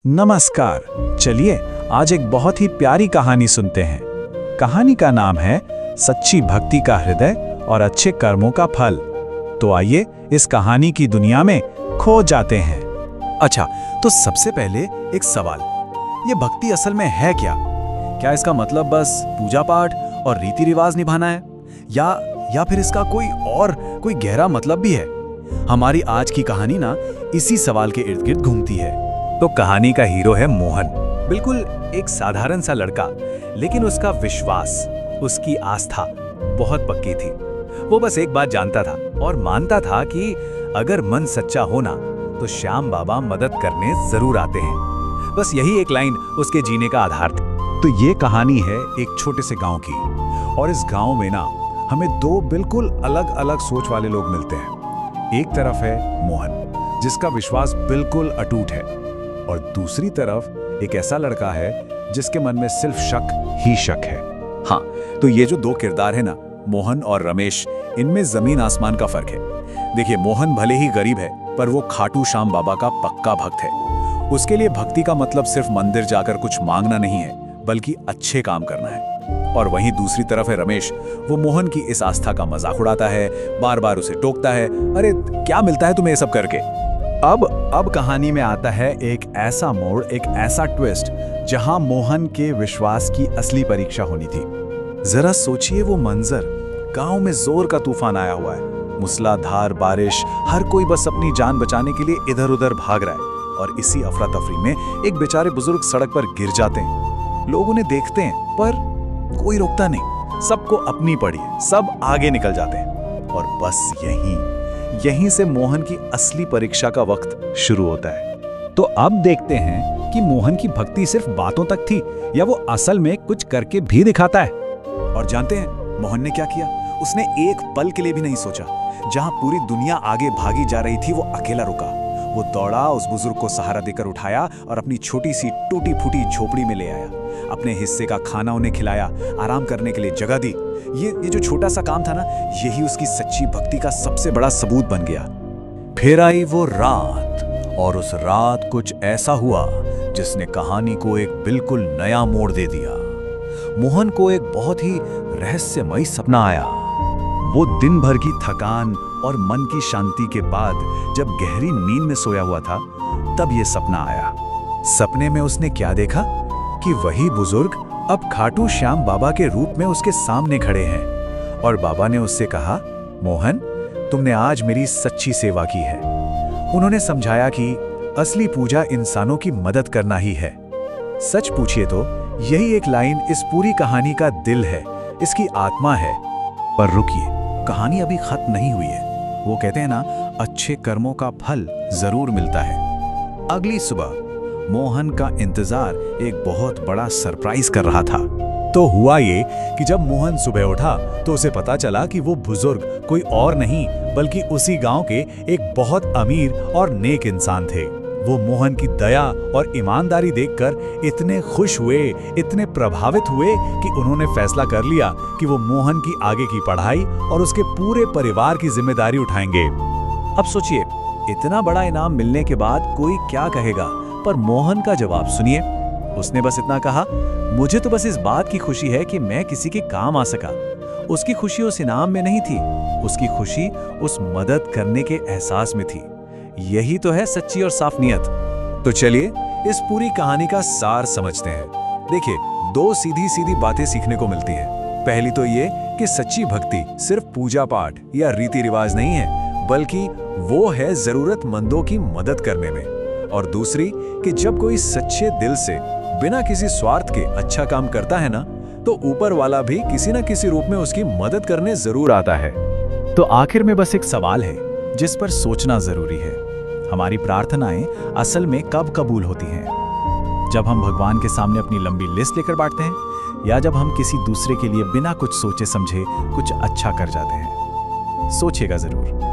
नमस्कार। चलिए आज एक बहुत ही प्यारी कहानी सुनते हैं। कहानी का नाम है सच्ची भक्ति का हृदय और अच्छे कर्मों का फल। तो आइए इस कहानी की दुनिया में खो जाते हैं। अच्छा, तो सबसे पहले एक सवाल, ये भक्ति असल में है क्या? क्या इसका मतलब बस पूजा पाठ और रीति रिवाज निभाना है, या फिर इसका कोई गहरा मतलब भी है? हमारी आज की कहानी ना इसी सवाल के इर्द गिर्द घूमती है। तो कहानी का हीरो है मोहन। बिल्कुल एक साधारण सा लड़का, लेकिन उसका विश्वास, उसकी आस्था बहुत पक्की थी। वो बस एक बात जानता था और मानता था कि अगर मन सच्चा होना तो श्याम बाबा मदद करने जरूर आते हैं। बस यही एक लाइन उसके जीने का आधार थी। तो ये कहानी है एक छोटे से गांव की, और इस गांव में ना हमें दो बिल्कुल अलग अलग सोच वाले लोग मिलते हैं। एक तरफ है मोहन, जिसका विश्वास बिल्कुल अटूट है, और दूसरी तरफ एक ऐसा लड़का है जिसके मन में सिर्फ शक ही शक है। हाँ, तो ये जो दो किरदार है ना, मोहन और रमेश, इनमें जमीन आसमान का फर्क है। देखिए, मोहन भले ही गरीब है, पर वो खाटू श्याम बाबा का पक्का भक्त है। उसके लिए भक्ति का मतलब सिर्फ मंदिर जाकर कुछ मांगना नहीं है, बल्कि अच्छे काम करना है। और वहीं दूसरी तरफ है रमेश। वो मोहन की इस आस्था का मजाक उड़ाता है, बार बार उसे टोकता है, अरे क्या मिलता है तुम्हें ये सब करके। अब कहानी में आता है एक ऐसा मोड़, एक ऐसा ट्विस्ट, जहां मोहन के विश्वास की असली परीक्षा होनी थी। जरा सोचिए वो मंजर, गांव में जोर का तूफान आया हुआ है, मूसलाधार बारिश, हर कोई बस अपनी जान बचाने के लिए इधर उधर भाग रहा है, और इसी अफरा तफरी में एक बेचारे बुजुर्ग सड़क पर गिर जाते हैं। लोग उन्हें देखते हैं, पर कोई रोकता नहीं, सबको अपनी पड़ी है, सब आगे निकल जाते हैं। और बस यहीं से मोहन की असली परीक्षा का वक्त शुरू होता है। तो अब देखते हैं कि मोहन की भक्ति सिर्फ बातों तक थी, या वो असल में कुछ करके भी दिखाता है। और जानते हैं मोहन ने क्या किया? उसने एक पल के लिए भी नहीं सोचा। जहां पूरी दुनिया आगे भागी जा रही थी, वो अकेला रुका। वो दौड़ा, उस बुजुर्ग को सहारा देकर उठाया और अपनी छोटी सी टूटी फूटी झोपड़ी में ले आया। अपने हिस्से का खाना उन्हें खिलाया, आराम करने के लिए जगह दी। ये जो छोटा सा काम था ना, यही उसकी सच्ची भक्ति का सबसे बड़ा सबूत बन गया। फिर आई वो रात, और उस रात कुछ ऐसा हुआ जिसने कहानी को एक बिल्कुल नया मोड़ दे दिया। मोहन को एक बहुत ही रहस्यमयी सपना आया। वो दिन भर की थकान और मन की शांति के बाद जब गहरी नींद में सोया हुआ था, तब ये सपना आया। सपने में उसने क्या देखा कि वही बुजुर्ग अब खाटू श्याम बाबा के रूप में उसके सामने खड़े हैं, और बाबा ने उससे कहा, मोहन, तुमने आज मेरी सच्ची सेवा की है। उन्होंने समझाया कि असली पूजा इंसानों की मदद करना ही है। सच पूछिए तो यही एक लाइन इस पूरी कहानी का दिल है, इसकी आत्मा है। पर रुकिए, कहानी अभी खत्म नहीं हुई है। वो कहते हैं ना, अच्छे कर्मों का फल जरूर मिलता है। अगली सुबह मोहन का इंतजार एक बहुत बड़ा सरप्राइज कर रहा था। तो हुआ ये कि जब मोहन सुबह उठा तो उसे पता चला कि वो बुजुर्ग कोई और नहीं, बल्कि उसी गांव के एक बहुत अमीर और नेक इंसान थे। वो मोहन की दया और ईमानदारी देखकर इतने खुश हुए, इतने प्रभावित हुए कि उन्होंने फैसला कर लिया कि वो मोहन की आगे की पढ़ाई और उसके पूरे परिवार की जिम्मेदारी उठाएंगे। अब सोचिए, इतना बड़ा इनाम मिलने के बाद कोई क्या कहेगा, पर मोहन का जवाब सुनिए। उसने बस इतना कहा, मुझे तो बस इस बात की खुशी है कि मैं किसी के काम आ सका। उसकी खुशी उस इनाम में नहीं थी, उसकी खुशी उस मदद करने के एहसास में थी। यही तो है सच्ची और साफ नियत। तो चलिए इस पूरी कहानी का सार समझते हैं। देखिए, दो सीधी सीधी बातें सीखने को मिलती हैं। पहली तो ये कि सच्ची भक्ति सिर्फ पूजा पाठ या रीति रिवाज नहीं है, बल्कि वो है जरूरतमंदों की मदद करने में। और दूसरी कि जब कोई सच्चे दिल से बिना किसी स्वार्थ के अच्छा काम करता है ना, तो ऊपर वाला भी किसी न किसी रूप में उसकी मदद करने जरूर आता है। तो आखिर में बस एक सवाल है जिस पर सोचना जरूरी है, हमारी प्रार्थनाएं असल में कब कबूल होती हैं? जब हम भगवान के सामने अपनी लंबी लिस्ट लेकर बांटते हैं, या जब हम किसी दूसरे के लिए बिना कुछ सोचे समझे कुछ अच्छा कर जाते हैं? सोचिएगा जरूर।